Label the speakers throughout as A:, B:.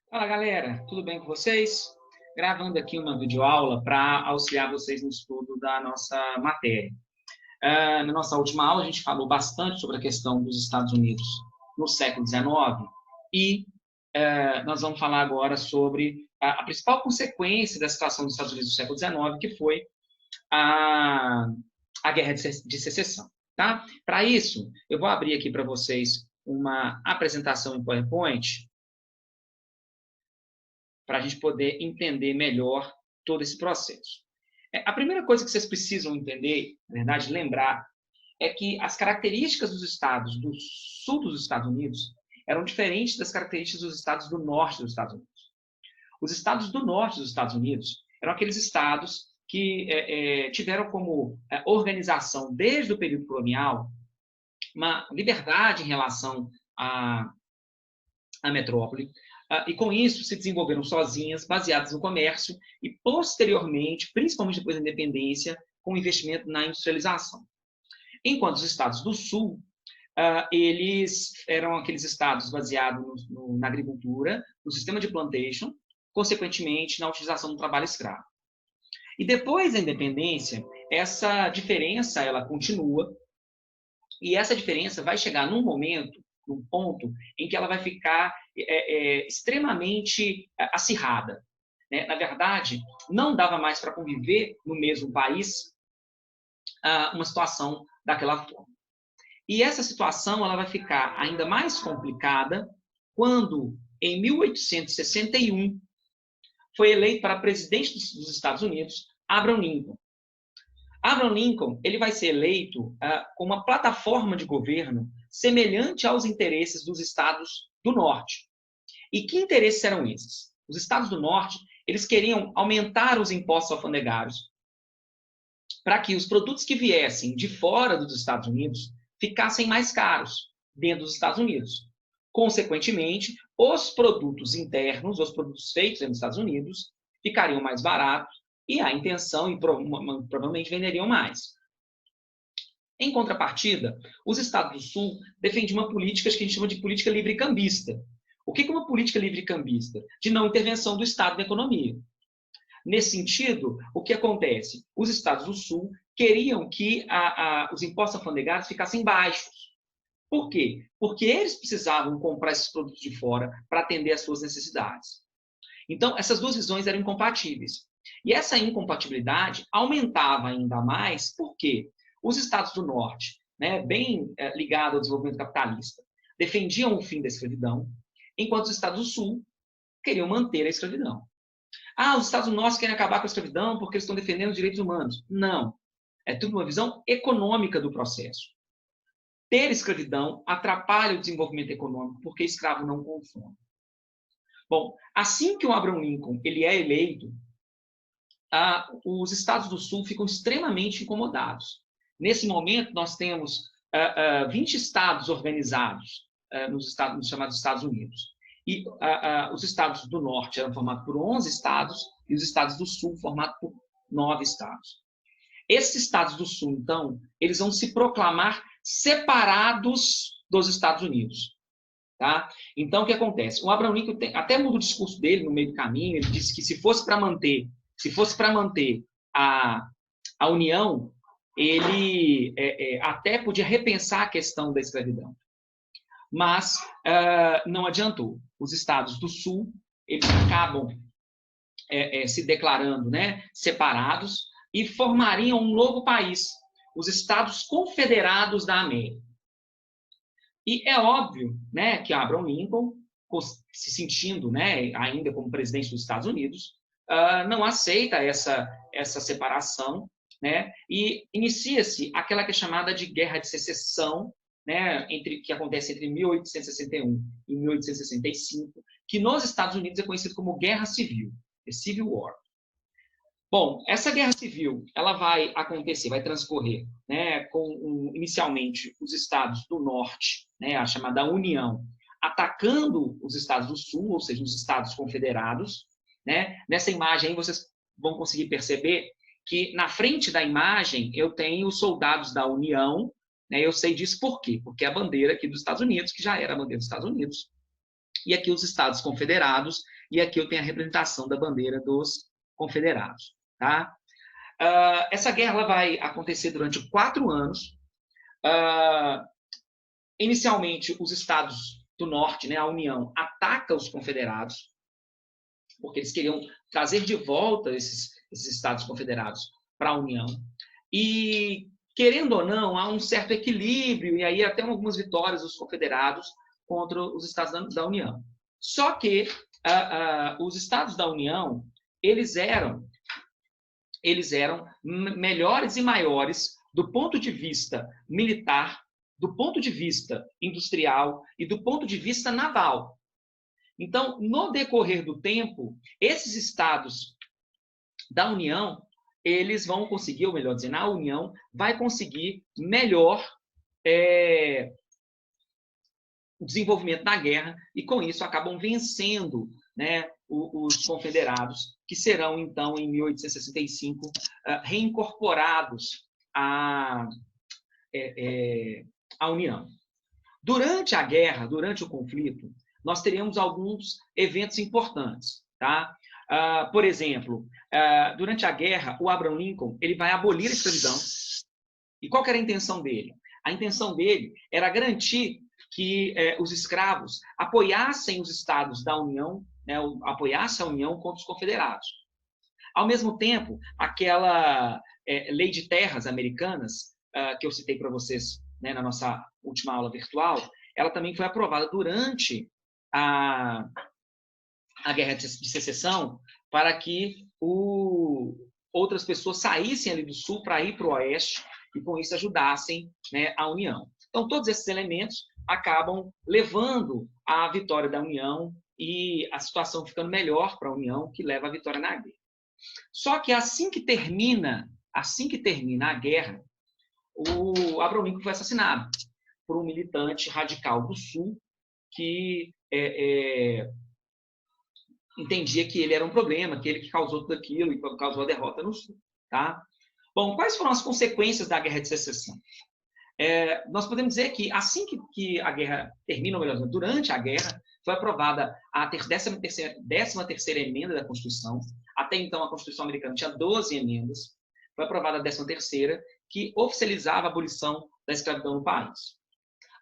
A: Fala galera, tudo bem com vocês? Gravando aqui uma videoaula para auxiliar vocês no estudo da nossa matéria. Na nossa última aula, a gente falou bastante sobre a questão dos Estados Unidos no século XIX e nós vamos falar agora sobre a principal consequência da situação dos Estados Unidos no século XIX, que foi a, a Guerra de Secessão. Tá? Para isso, eu vou abrir aqui para vocês uma apresentação em PowerPoint para a gente poder entender melhor todo esse processo. A primeira coisa que vocês precisam entender, na verdade, lembrar, é que as características dos estados do sul dos Estados Unidos eram diferentes das características dos estados do norte dos Estados Unidos. Os estados do norte dos Estados Unidos eram aqueles estados que tiveram como organização, desde o período colonial, uma liberdade em relação à metrópole, e com isso se desenvolveram sozinhas, baseadas no comércio e posteriormente, principalmente depois da independência, com investimento na industrialização. Enquanto os estados do sul, eles eram aqueles estados baseados na agricultura, no sistema de plantation, consequentemente na utilização do trabalho escravo. E depois da independência, essa diferença ela continua, e essa diferença vai chegar num ponto em que ela vai ficar extremamente acirrada. Né? Na verdade, não dava mais para conviver no mesmo país uma situação daquela forma. E essa situação ela vai ficar ainda mais complicada quando, em 1861, foi eleito para presidente dos Estados Unidos Abraham Lincoln. Abraham Lincoln ele vai ser eleito com uma plataforma de governo semelhante aos interesses dos estados do norte. E que interesses eram esses? Os estados do norte eles queriam aumentar os impostos alfandegários para que os produtos que viessem de fora dos Estados Unidos ficassem mais caros dentro dos Estados Unidos. Consequentemente, os produtos internos, os produtos feitos nos Estados Unidos, ficariam mais baratos e a intenção, e provavelmente venderiam mais. Em contrapartida, os Estados do Sul defendiam uma política que a gente chama de política livre-cambista. O que é uma política livre-cambista? De não intervenção do Estado na economia. Nesse sentido, o que acontece? Os Estados do Sul queriam que os impostos alfandegários ficassem baixos. Por quê? Porque eles precisavam comprar esses produtos de fora para atender às suas necessidades. Então, essas duas visões eram incompatíveis. E essa incompatibilidade aumentava ainda mais porque os estados do norte, né, bem ligados ao desenvolvimento capitalista, defendiam o fim da escravidão, enquanto os estados do sul queriam manter a escravidão. Os estados do norte querem acabar com a escravidão porque eles estão defendendo os direitos humanos. Não. É tudo uma visão econômica do processo. Ter escravidão atrapalha o desenvolvimento econômico porque escravo não consome. Bom, assim que o Abraham Lincoln ele é eleito, os estados do sul ficam extremamente incomodados. Nesse momento, nós temos 20 estados organizados nos chamados Estados Unidos. E os estados do norte eram formados por 11 estados e os estados do sul formados por 9 estados. Esses estados do sul, então, eles vão se proclamar separados dos Estados Unidos. Tá? Então, o que acontece? O Abraham Lincoln até muda o discurso dele no meio do caminho, ele disse que se fosse para manter a União, ele até podia repensar a questão da escravidão. Mas não adiantou. Os estados do Sul eles acabam se declarando, né, separados e formariam um novo país, os Estados Confederados da América. E é óbvio, né, que Abraham Lincoln, se sentindo, né, ainda como presidente dos Estados Unidos, não aceita essa separação, né, e inicia-se aquela que é chamada de Guerra de Secessão, né, que acontece entre 1861 e 1865, que nos Estados Unidos é conhecido como Guerra Civil, the Civil War. Bom, essa guerra civil ela vai acontecer, vai transcorrer, né, com inicialmente os estados do norte, né, a chamada União, atacando os estados do sul, ou seja, os estados confederados. Né? Nessa imagem aí vocês vão conseguir perceber que na frente da imagem eu tenho os soldados da União. Né? Eu sei disso por quê? Porque a bandeira aqui dos Estados Unidos, que já era a bandeira dos Estados Unidos, e aqui os Estados Confederados, e aqui eu tenho a representação da bandeira dos Confederados. Tá? Essa guerra ela vai acontecer durante 4 anos. Inicialmente, os Estados do Norte, né, a União, ataca os Confederados, porque eles queriam trazer de volta esses Estados Confederados para a União. E, querendo ou não, há um certo equilíbrio, e aí até algumas vitórias dos Confederados contra os Estados da União. Só que os Estados da União, eles eram melhores e maiores do ponto de vista militar, do ponto de vista industrial e do ponto de vista naval. Então, no decorrer do tempo, esses estados da União, eles vão conseguir, ou melhor dizendo, a União vai conseguir melhor o desenvolvimento da guerra e, com isso, acabam vencendo, né, os confederados, que serão, então, em 1865, reincorporados à União. Durante a guerra, durante o conflito, nós teremos alguns eventos importantes. Tá? Por exemplo, durante a guerra, o Abraham Lincoln ele vai abolir a escravidão. E qual que era a intenção dele? A intenção dele era garantir que os escravos apoiassem os estados da União, né, apoiassem a União contra os confederados. Ao mesmo tempo, aquela lei de terras americanas, que eu citei para vocês, né, na nossa última aula virtual, ela também foi aprovada durante a Guerra de Secessão para que outras pessoas saíssem ali do sul para ir para o oeste e, com isso, ajudassem, né, a União. Então, todos esses elementos acabam levando à vitória da União e a situação ficando melhor para a União, que leva à vitória na guerra. Só que assim que termina a guerra, o Abraham Lincoln foi assassinado por um militante radical do Sul que entendia que ele era um problema, que ele que causou tudo aquilo e causou a derrota no Sul. Tá? Bom, quais foram as consequências da Guerra de Secessão? Nós podemos dizer que assim que a guerra termina, ou melhor, durante a guerra, foi aprovada a 13ª emenda da Constituição. Até então, a Constituição americana tinha 12 emendas. Foi aprovada a 13ª, que oficializava a abolição da escravidão no país.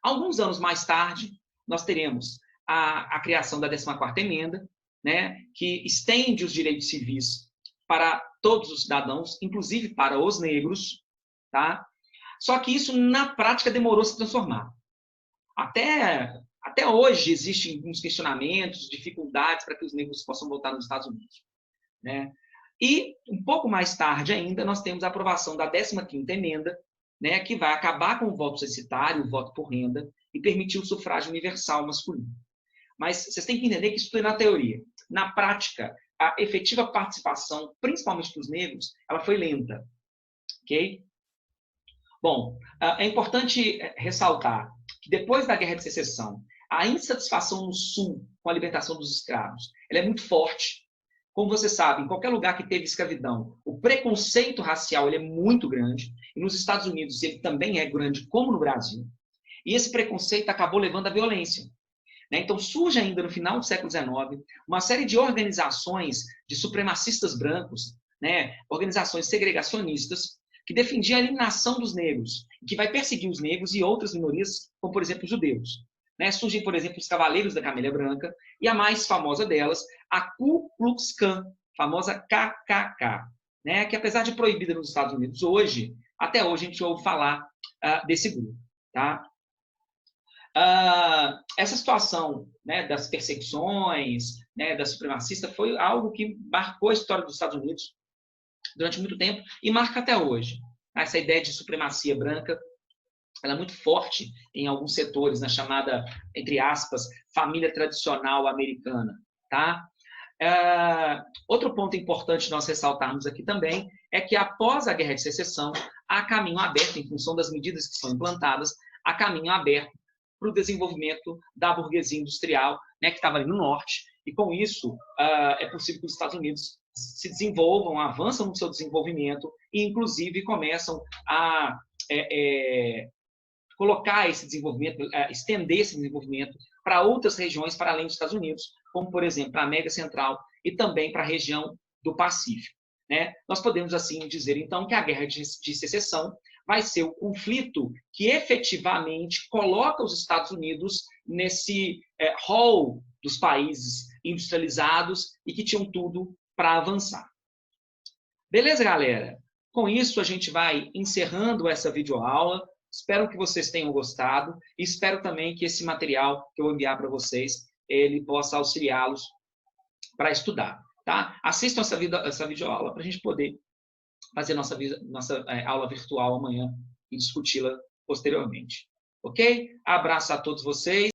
A: Alguns anos mais tarde, nós teremos a criação da 14ª emenda, né, que estende os direitos civis para todos os cidadãos, inclusive para os negros. Tá? Só que isso, na prática, demorou a se transformar. Até hoje existem alguns questionamentos, dificuldades para que os negros possam votar nos Estados Unidos. Né? E, um pouco mais tarde ainda, nós temos a aprovação da 15ª emenda, né, que vai acabar com o voto censitário, o voto por renda, e permitir o sufrágio universal masculino. Mas vocês têm que entender que isso tudo é na teoria. Na prática, a efetiva participação, principalmente dos negros, ela foi lenta. Ok? Bom, é importante ressaltar que depois da Guerra de Secessão, a insatisfação no Sul com a libertação dos escravos, ela é muito forte. Como você sabe, em qualquer lugar que teve escravidão, o preconceito racial ele é muito grande. E nos Estados Unidos ele também é grande, como no Brasil. E esse preconceito acabou levando à violência. Então, surge ainda no final do século XIX uma série de organizações de supremacistas brancos, né, organizações segregacionistas, que defendiam a eliminação dos negros, que vai perseguir os negros e outras minorias, como, por exemplo, os judeus. Surgem, por exemplo, os Cavaleiros da Camélia Branca, e a mais famosa delas, a Ku Klux Klan, famosa KKK, né, que apesar de proibida nos Estados Unidos hoje, até hoje a gente ouve falar desse grupo. Tá? Essa situação, né, das perseguições, né, da supremacista, foi algo que marcou a história dos Estados Unidos durante muito tempo e marca até hoje. Essa ideia de supremacia branca ela é muito forte em alguns setores, na chamada, entre aspas, família tradicional americana. Tá? Outro ponto importante nós ressaltarmos aqui também é que após a Guerra de Secessão, há caminho aberto, em função das medidas que são implantadas, há caminho aberto para o desenvolvimento da burguesia industrial, né, que estava ali no norte, e com isso é possível que os Estados Unidos se desenvolvam, avançam no seu desenvolvimento e, inclusive, começam a colocar esse desenvolvimento, estender esse desenvolvimento para outras regiões para além dos Estados Unidos, como, por exemplo, a América Central e também para a região do Pacífico. Né? Nós podemos, assim, dizer, então, que a Guerra de Secessão vai ser o conflito que efetivamente coloca os Estados Unidos nesse hall dos países industrializados e que tinham tudo para avançar. Beleza, galera? Com isso, a gente vai encerrando essa videoaula. Espero que vocês tenham gostado e espero também que esse material que eu vou enviar para vocês, ele possa auxiliá-los para estudar. Tá? Assistam essa videoaula para a gente poder fazer nossa aula virtual amanhã e discuti-la posteriormente. Ok? Abraço a todos vocês.